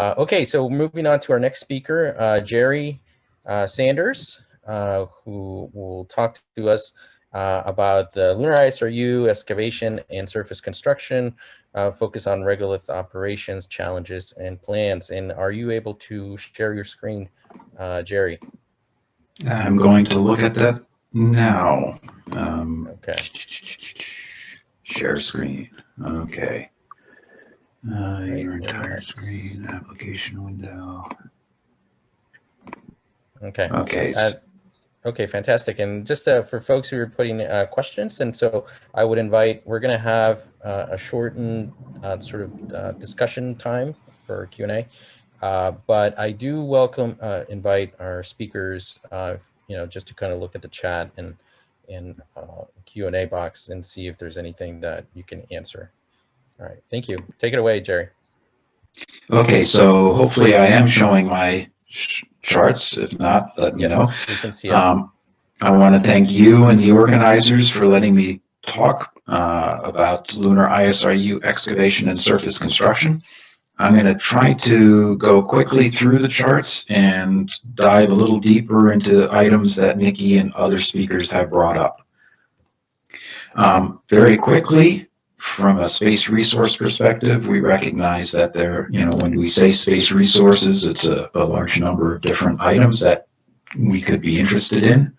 Okay, so moving on to our next speaker, Jerry Sanders, who will talk to us about the Lunar ISRU, excavation and surface construction, focus on regolith operations, challenges, and plans. And are you able to share your screen, Jerry? I'm going to look at that now. Okay. Share screen. Okay. Your entire Let's... screen, application window. Okay. Okay. Okay, fantastic. And just for folks who are putting questions, and so I would invite, we're going to have a shortened sort of discussion time for Q&A, but I do welcome, invite our speakers, you know, just to kind of look at the chat and Q&A box and see if there's anything that you can answer. All right, thank you. Take it away, Jerry. Okay, so hopefully I am showing my charts. If not, let me know. Yes, we can see it. I want to thank you and the organizers for letting me talk about Lunar ISRU excavation and surface construction. I'm going to try to go quickly through the charts and dive a little deeper into items that Nikki and other speakers have brought up. Very quickly, from a space resource perspective, we recognize that when we say space resources, it's a large number of different items that we could be interested in.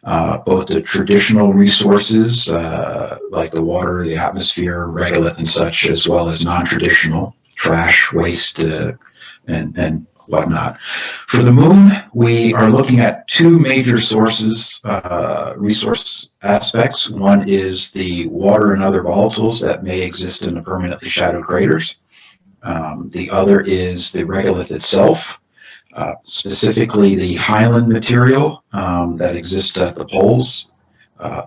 Both the traditional resources, like the water, the atmosphere, regolith and such, as well as non-traditional, trash, waste, and whatnot. For the moon, we are looking at two major sources, resource aspects. One is the water and other volatiles that may exist in the permanently shadowed craters. The other is the regolith itself. Specifically the highland material that exists at the poles.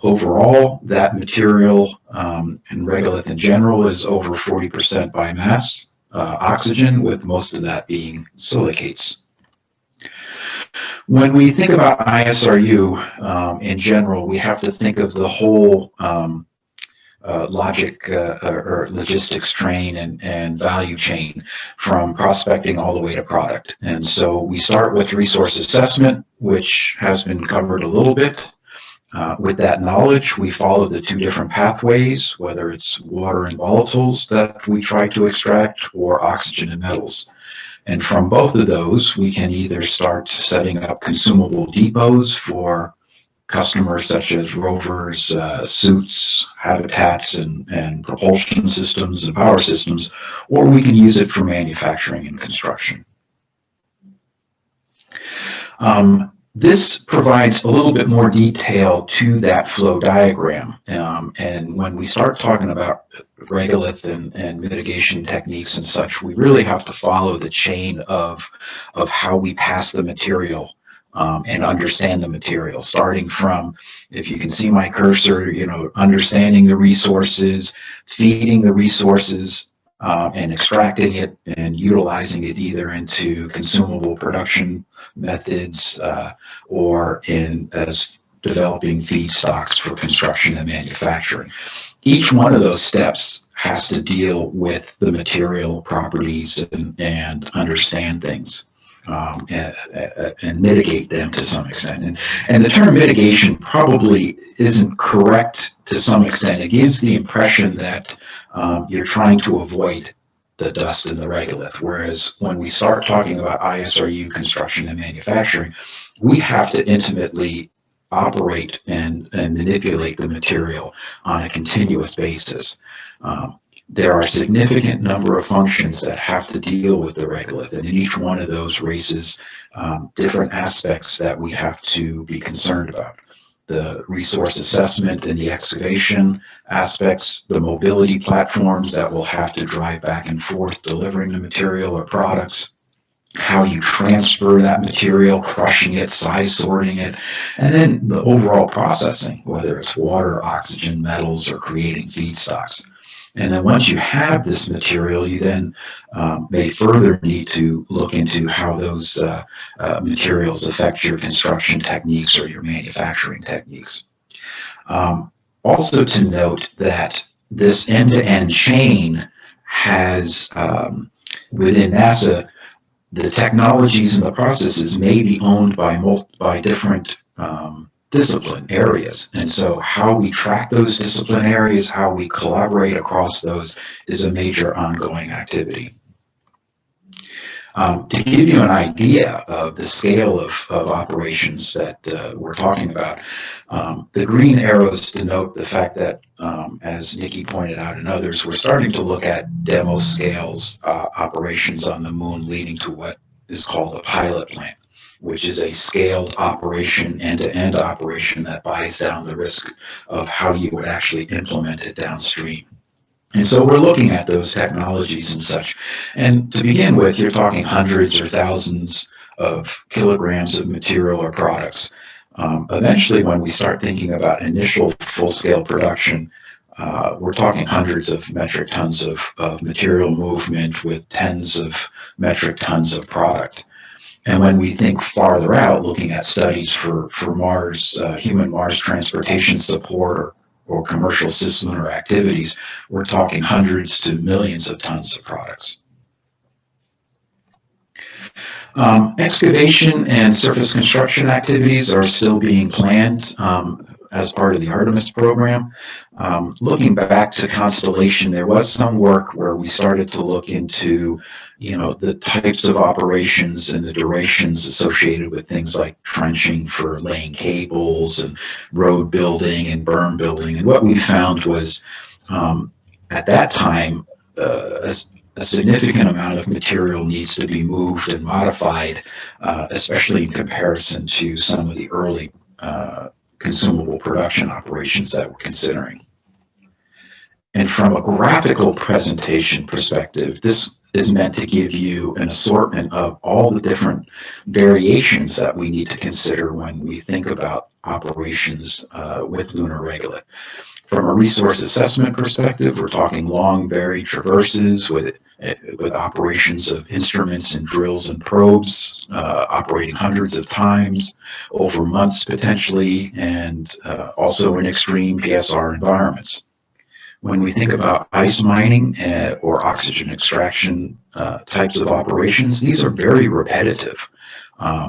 Overall, that material and regolith in general is over 40% by mass oxygen, with most of that being silicates. When we think about ISRU in general, we have to think of the whole logic or logistics train and value chain, from prospecting all the way to product. And so we start with resource assessment, which has been covered a little bit. With that knowledge, we follow the two different pathways, whether it's water and volatiles that we try to extract, or oxygen and metals. And from both of those, we can either start setting up consumable depots for customers such as rovers, suits, habitats, and propulsion systems and power systems, or we can use it for manufacturing and construction. This provides a little bit more detail to that flow diagram. And when we start talking about regolith and mitigation techniques and such, we really have to follow the chain of how we pass the material and understand the material, starting from, if you can see my cursor, understanding the resources, feeding the resources, and extracting it and utilizing it either into consumable production methods or as developing feedstocks for construction and manufacturing. Each one of those steps has to deal with the material properties and understand things. And mitigate them to some extent. And the term mitigation probably isn't correct to some extent. It gives the impression that you're trying to avoid the dust and the regolith, whereas when we start talking about ISRU construction and manufacturing, we have to intimately operate and manipulate the material on a continuous basis. There are a significant number of functions that have to deal with the regolith, and in each one of those raises different aspects that we have to be concerned about. The resource assessment and the excavation aspects, the mobility platforms that will have to drive back and forth delivering the material or products, how you transfer that material, crushing it, size sorting it, and then the overall processing, whether it's water, oxygen, metals, or creating feedstocks. And then once you have this material, you then may further need to look into how those materials affect your construction techniques or your manufacturing techniques. Also to note that this end-to-end chain has, within NASA, the technologies and the processes may be owned by different discipline areas. And so how we track those discipline areas, how we collaborate across those is a major ongoing activity. To give you an idea of the scale of operations that we're talking about, the green arrows denote the fact that, as Nikki pointed out and others, we're starting to look at demo scales operations on the moon, leading to what is called a pilot plant, which is a scaled operation, end-to-end operation that buys down the risk of how you would actually implement it downstream. And so we're looking at those technologies and such. And to begin with, you're talking hundreds or thousands of kilograms of material or products. Eventually, when we start thinking about initial full-scale production, we're talking hundreds of metric tons of material movement with tens of metric tons of product. And when we think farther out, looking at studies for Mars, human Mars transportation support or commercial cislunar activities, we're talking hundreds to millions of tons of products. Excavation and surface construction activities are still being planned as part of the Artemis program. Looking back to Constellation, there was some work where we started to look into, the types of operations and the durations associated with things like trenching for laying cables and road building and berm building. And what we found was, at that time, a significant amount of material needs to be moved and modified, especially in comparison to some of the early consumable production operations that we're considering. And from a graphical presentation perspective, this is meant to give you an assortment of all the different variations that we need to consider when we think about operations with lunar regolith. From a resource assessment perspective, we're talking long, varied traverses with operations of instruments and drills and probes, operating hundreds of times over months potentially, and also in extreme PSR environments. When we think about ice mining or oxygen extraction types of operations, these are very repetitive.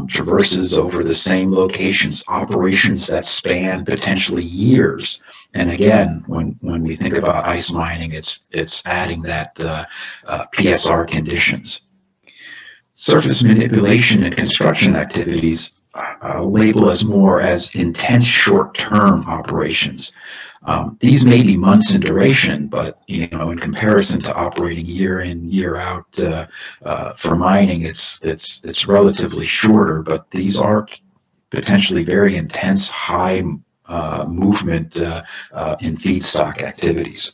Traverses over the same locations, operations that span potentially years. And again, when we think about ice mining, it's adding that PSR conditions. Surface manipulation and construction activities label as more as intense short-term operations. These may be months in duration, but in comparison to operating year in, year out for mining, it's relatively shorter. But these are potentially very intense, high movement in feedstock activities.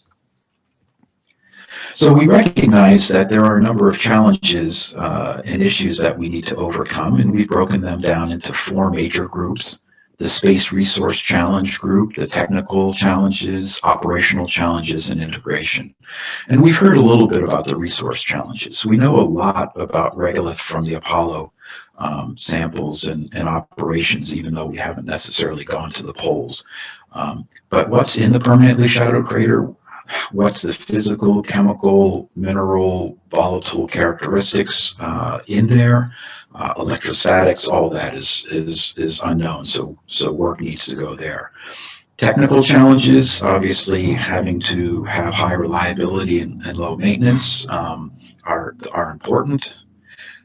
So we recognize that there are a number of challenges and issues that we need to overcome, and we've broken them down into 4 major groups. The space resource challenge group, the technical challenges, operational challenges, and integration. And we've heard a little bit about the resource challenges. We know a lot about regolith from the Apollo samples and operations, even though we haven't necessarily gone to the poles. But what's in the permanently shadowed crater? What's the physical, chemical, mineral, volatile characteristics in there? Electrostatics, all that is unknown, so work needs to go there. Technical challenges, obviously having to have high reliability and low maintenance are important,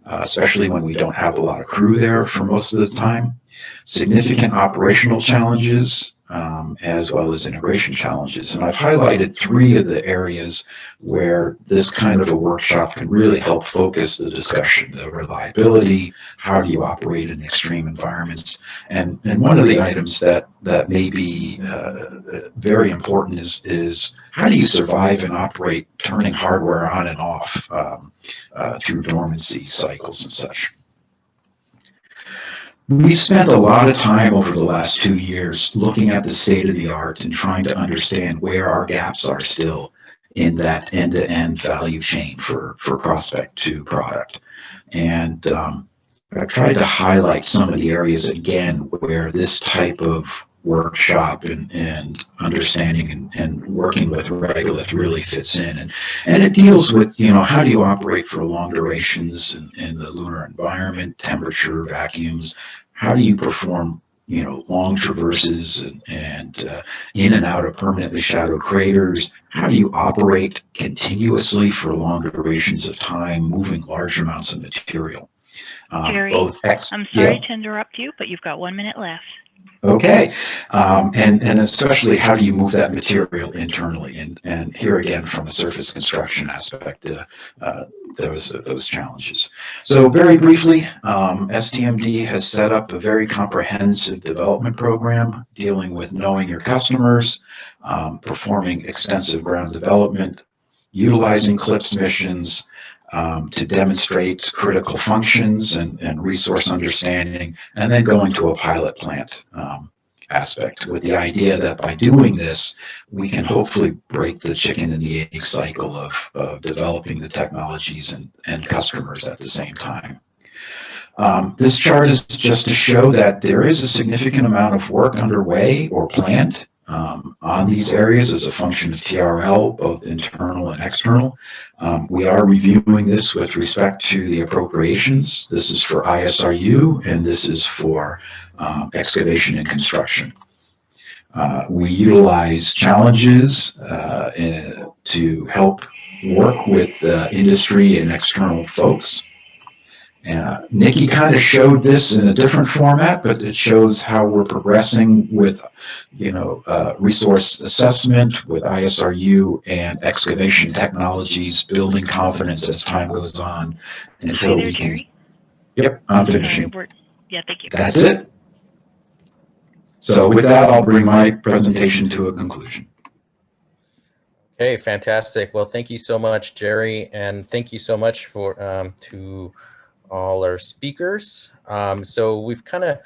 especially when we don't have a lot of crew there for most of the time. Significant operational challenges, as well as integration challenges. And I've highlighted 3 of the areas where this kind of a workshop can really help focus the discussion: the reliability, how do you operate in extreme environments, and one of the items that may be very important is how do you survive and operate turning hardware on and off through dormancy cycles and such. We've spent a lot of time over the last 2 years looking at the state of the art and trying to understand where our gaps are still in that end-to-end value chain for prospect to product. And I've tried to highlight some of the areas again where this type of workshop and understanding and working with Regolith really fits in. And it deals with, how do you operate for long durations in the lunar environment, temperature, vacuums? How do you perform, long traverses and in and out of permanently shadowed craters? How do you operate continuously for long durations of time, moving large amounts of material? Jerry, I'm sorry to interrupt you, but you've got 1 minute left. Okay, and especially how do you move that material internally? And here again, from a surface construction aspect, those challenges. So very briefly, STMD has set up a very comprehensive development program dealing with knowing your customers, performing extensive ground development, utilizing CLIPS missions, to demonstrate critical functions and resource understanding, and then going to a pilot plant aspect with the idea that by doing this, we can hopefully break the chicken and the egg cycle of developing the technologies and customers at the same time. This chart is just to show that there is a significant amount of work underway or planned on these areas as a function of TRL, both internal and external. We are reviewing this with respect to the appropriations. This is for ISRU, and this is for excavation and construction. We utilize challenges to help work with industry and external folks. Nikki kind of showed this in a different format, but it shows how we're progressing with, resource assessment with ISRU and excavation technologies, building confidence as time goes on until we can. Jerry? Yep, I'm finishing. Yeah, thank you. That's it. So with that, I'll bring my presentation to a conclusion. Okay, fantastic. Well, thank you so much, Jerry, and thank you so much for to all our speakers. So we've kind of